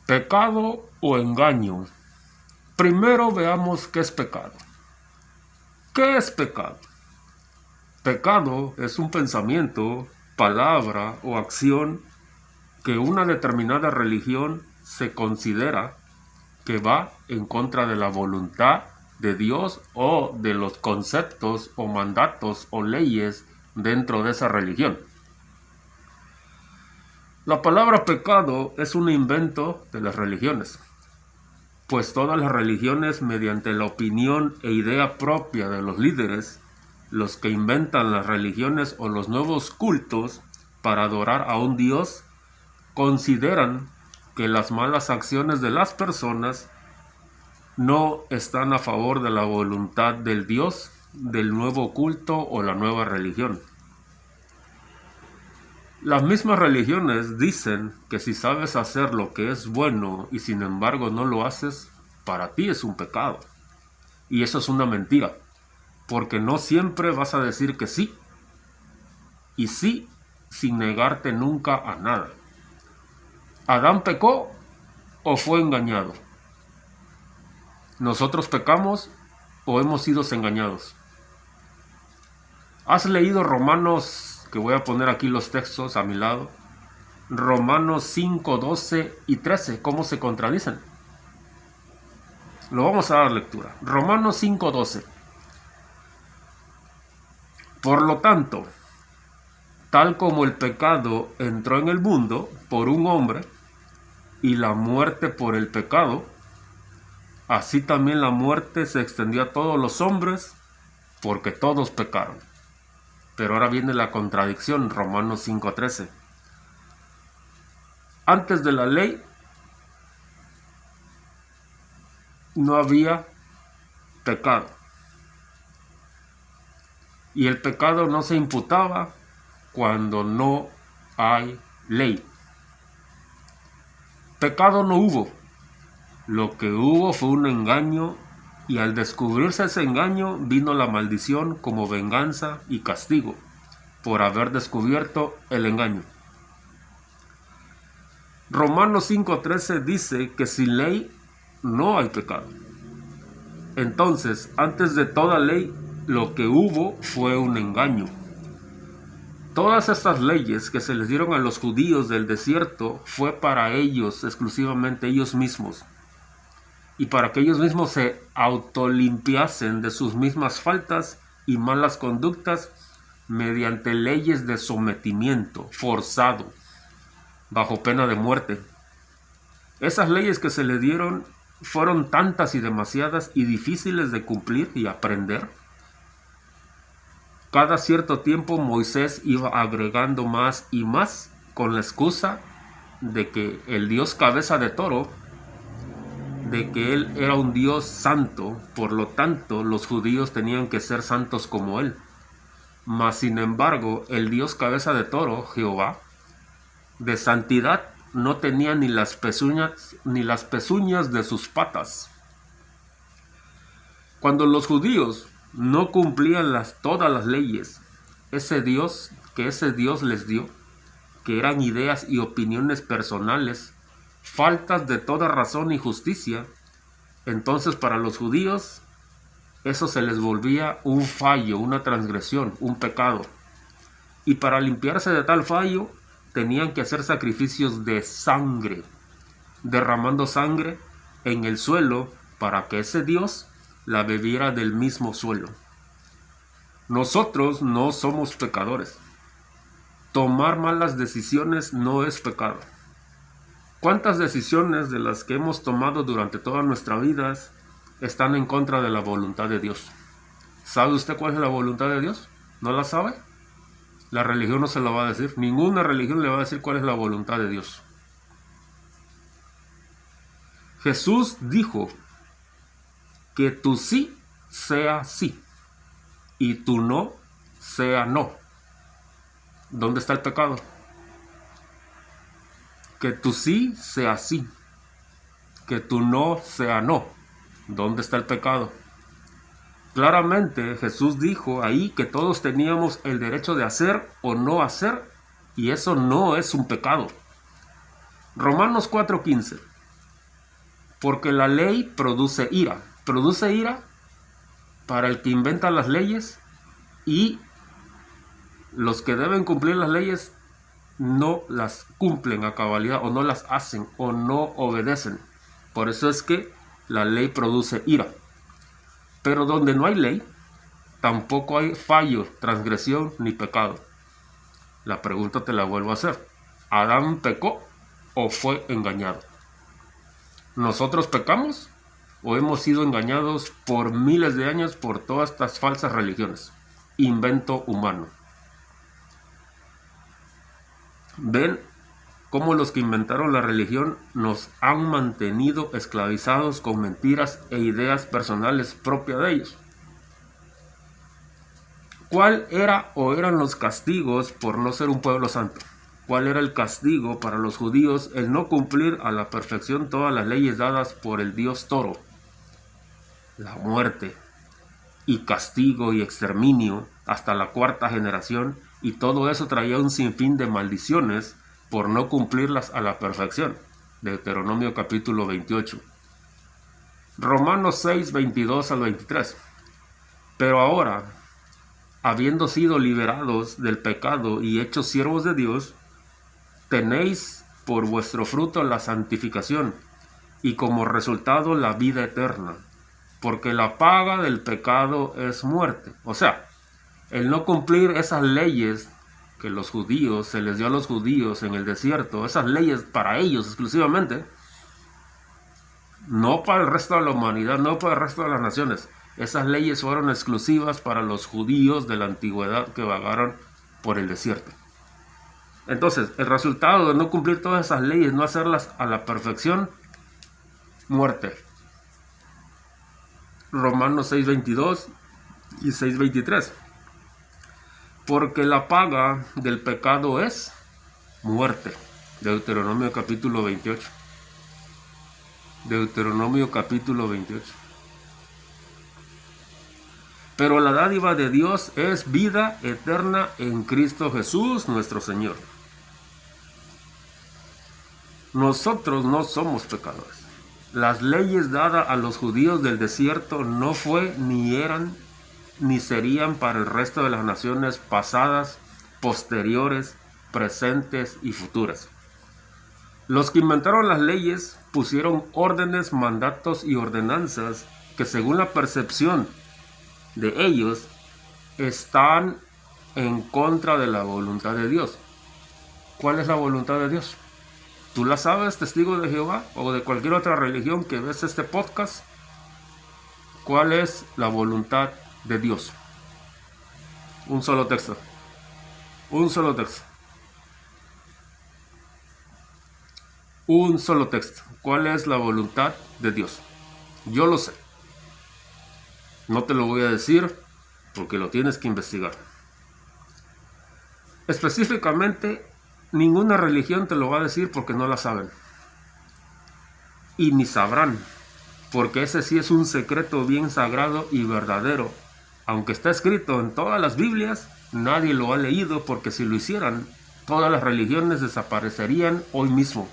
¿Pecado o engaño? Primero veamos qué es pecado. ¿Qué es pecado? Pecado es un pensamiento, palabra o acción que una determinada religión se considera que va en contra de la voluntad de Dios o de los conceptos o mandatos o leyes dentro de esa religión. La palabra pecado es un invento de las religiones, pues todas las religiones, mediante la opinión e idea propia de los líderes, los que inventan las religiones o los nuevos cultos para adorar a un Dios, consideran que las malas acciones de las personas no están a favor de la voluntad del Dios, del nuevo culto o la nueva religión. Las mismas religiones dicen que si sabes hacer lo que es bueno y sin embargo no lo haces, para ti es un pecado. Y eso es una mentira, porque no siempre vas a decir que sí, y sí sin negarte nunca a nada. ¿Adán pecó o fue engañado? ¿Nosotros pecamos o hemos sido engañados? ¿Has leído Romanos, que voy a poner aquí los textos a mi lado? Romanos 5, 12 y 13, ¿cómo se contradicen? Lo vamos a dar lectura. Romanos 5, 12. Por lo tanto, tal como el pecado entró en el mundo por un hombre y la muerte por el pecado, así también la muerte se extendió a todos los hombres porque todos pecaron. Pero ahora viene la contradicción, Romanos 5:13. Antes de la ley no había pecado. Y el pecado no se imputaba cuando no hay ley. Pecado no hubo. Lo que hubo fue un engaño, y al descubrirse ese engaño vino la maldición como venganza y castigo por haber descubierto el engaño. Romanos 5:13 dice que sin ley no hay pecado. Entonces, antes de toda ley, lo que hubo fue un engaño. Todas estas leyes que se les dieron a los judíos del desierto fue para ellos, exclusivamente ellos mismos, y para que ellos mismos se autolimpiasen de sus mismas faltas y malas conductas mediante leyes de sometimiento forzado, bajo pena de muerte. Esas leyes que se le dieron fueron tantas y demasiadas y difíciles de cumplir y aprender. Cada cierto tiempo Moisés iba agregando más y más con la excusa de que el Dios cabeza de toro, de que él era un Dios santo, por lo tanto los judíos tenían que ser santos como él. Mas sin embargo, el Dios cabeza de toro, Jehová, de santidad no tenía ni las pezuñas de sus patas. Cuando los judíos no cumplían todas las leyes, ese Dios les dio, que eran ideas y opiniones personales, faltas de toda razón y justicia, entonces para los judíos eso se les volvía un fallo, una transgresión, un pecado. Y para limpiarse de tal fallo, tenían que hacer sacrificios de sangre, derramando sangre en el suelo para que ese Dios la bebiera del mismo suelo. Nosotros no somos pecadores. Tomar malas decisiones no es pecado. ¿Cuántas decisiones de las que hemos tomado durante toda nuestra vida están en contra de la voluntad de Dios? ¿Sabe usted cuál es la voluntad de Dios? ¿No la sabe? La religión no se la va a decir. Ninguna religión le va a decir cuál es la voluntad de Dios. Jesús dijo que tu sí sea sí y tu no sea no. ¿Dónde está el pecado? Que tu sí sea sí, que tu no sea no. ¿Dónde está el pecado? Claramente Jesús dijo ahí que todos teníamos el derecho de hacer o no hacer, y eso no es un pecado. Romanos 4:15. Porque la ley produce ira. Produce ira para el que inventa las leyes, y los que deben cumplir las leyes no las cumplen a cabalidad, o no las hacen, o no obedecen. Por eso es que la ley produce ira. Pero donde no hay ley, tampoco hay fallo, transgresión ni pecado. La pregunta te la vuelvo a hacer. ¿Adán pecó o fue engañado? ¿Nosotros pecamos o hemos sido engañados por miles de años por todas estas falsas religiones? Invento humano. ¿Ven cómo los que inventaron la religión nos han mantenido esclavizados con mentiras e ideas personales propias de ellos? ¿Cuál era o eran los castigos por no ser un pueblo santo? ¿Cuál era el castigo para los judíos el no cumplir a la perfección todas las leyes dadas por el Dios Toro? La muerte y castigo y exterminio hasta la cuarta generación, y todo eso traía un sinfín de maldiciones por no cumplirlas a la perfección. Deuteronomio capítulo 28. Romanos 6, 22 al 23. Pero ahora, habiendo sido liberados del pecado y hechos siervos de Dios, tenéis por vuestro fruto la santificación, y como resultado la vida eterna, porque la paga del pecado es muerte. O sea, el no cumplir esas leyes que los judíos, se les dio a los judíos en el desierto, esas leyes para ellos exclusivamente, no para el resto de la humanidad, no para el resto de las naciones. Esas leyes fueron exclusivas para los judíos de la antigüedad que vagaron por el desierto. Entonces, el resultado de no cumplir todas esas leyes, no hacerlas a la perfección, muerte. Romanos 6:22 y 6:23. Porque la paga del pecado es muerte. Deuteronomio capítulo 28. Deuteronomio capítulo 28. Pero la dádiva de Dios es vida eterna en Cristo Jesús nuestro Señor. Nosotros no somos pecadores. Las leyes dadas a los judíos del desierto no fue, ni eran, ni serían para el resto de las naciones pasadas, posteriores, presentes y futuras. Los que inventaron las leyes pusieron órdenes, mandatos y ordenanzas que, según la percepción de ellos, están en contra de la voluntad de Dios. ¿Cuál es la voluntad de Dios? ¿Tú la sabes, testigo de Jehová, o de cualquier otra religión que ves este podcast? ¿Cuál es la voluntad de Dios? Un solo texto. Un solo texto. Un solo texto. ¿Cuál es la voluntad de Dios? Yo lo sé. No te lo voy a decir porque lo tienes que investigar. Específicamente, ninguna religión te lo va a decir porque no la saben. Y ni sabrán, porque ese sí es un secreto bien sagrado y verdadero. Aunque está escrito en todas las Biblias, nadie lo ha leído, porque si lo hicieran, todas las religiones desaparecerían hoy mismo.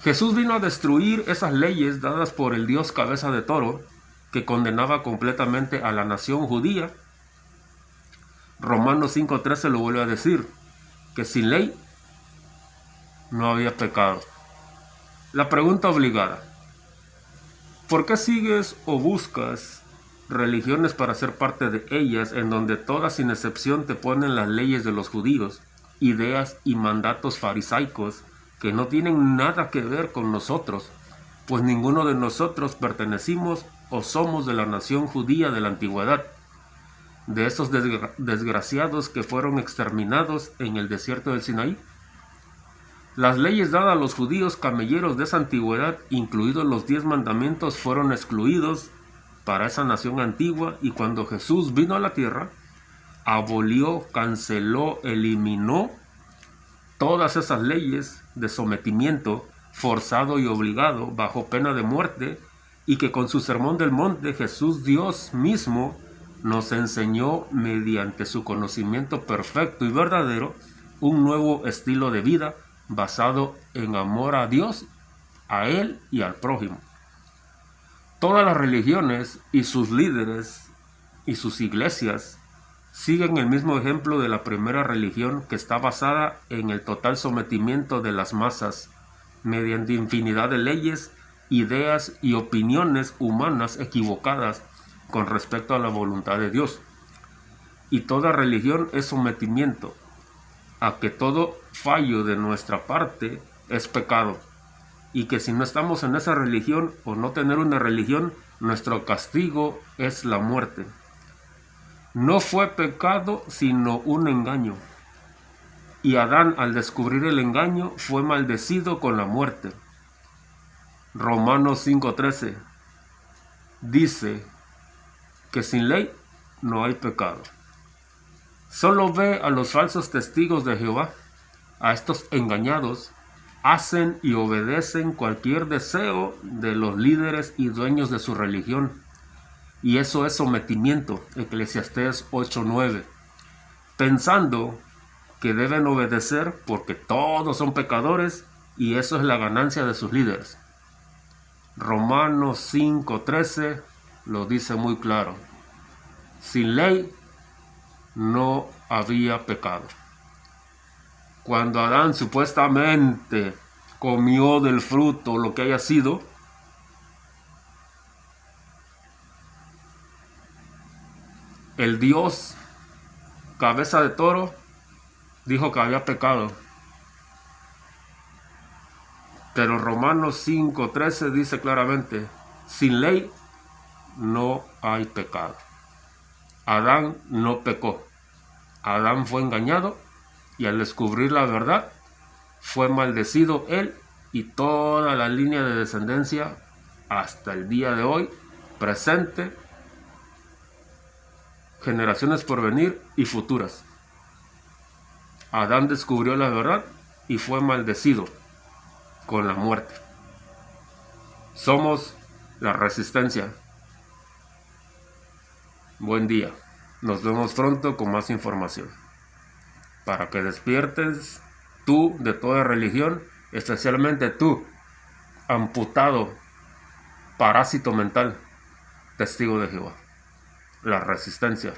Jesús vino a destruir esas leyes dadas por el Dios cabeza de toro, que condenaba completamente a la nación judía. Romanos 5:13 lo vuelve a decir, que sin ley no había pecado. La pregunta obligada: ¿por qué sigues o buscas religiones para ser parte de ellas, en donde todas sin excepción te ponen las leyes de los judíos, ideas y mandatos farisaicos que no tienen nada que ver con nosotros, pues ninguno de nosotros pertenecimos o somos de la nación judía de la antigüedad, de esos desgraciados que fueron exterminados en el desierto del Sinaí? Las leyes dadas a los judíos camelleros de esa antigüedad, incluidos los 10 mandamientos, fueron excluidos para esa nación antigua, y cuando Jesús vino a la tierra, abolió, canceló, eliminó todas esas leyes de sometimiento forzado y obligado bajo pena de muerte, y que con su sermón del monte Jesús Dios mismo nos enseñó, mediante su conocimiento perfecto y verdadero, un nuevo estilo de vida basado en amor a Dios, a él y al prójimo. Todas las religiones y sus líderes y sus iglesias siguen el mismo ejemplo de la primera religión, que está basada en el total sometimiento de las masas mediante infinidad de leyes, ideas y opiniones humanas equivocadas con respecto a la voluntad de Dios. Y toda religión es sometimiento a que todo fallo de nuestra parte es pecado, y que si no estamos en esa religión o no tener una religión, nuestro castigo es la muerte. No fue pecado sino un engaño, y Adán, al descubrir el engaño, fue maldecido con la muerte. Romanos 5:13 dice que sin ley no hay pecado. Solo ve a los falsos testigos de Jehová. A estos engañados hacen y obedecen cualquier deseo de los líderes y dueños de su religión. Y eso es sometimiento, Eclesiastés 8:9. Pensando que deben obedecer porque todos son pecadores y eso es la ganancia de sus líderes. Romanos 5:13 lo dice muy claro. Sin ley no había pecado. Cuando Adán supuestamente comió del fruto, lo que haya sido, el Dios cabeza de toro dijo que había pecado. Pero Romanos 5:13 dice claramente, sin ley no hay pecado. Adán no pecó. Adán fue engañado y al descubrir la verdad fue maldecido él y toda la línea de descendencia hasta el día de hoy, presente, generaciones por venir y futuras. Adán descubrió la verdad y fue maldecido con la muerte. Somos la resistencia. Buen día. Nos vemos pronto con más información. Para que despiertes tú de toda religión, especialmente tú, amputado, parásito mental, testigo de Jehová. La resistencia.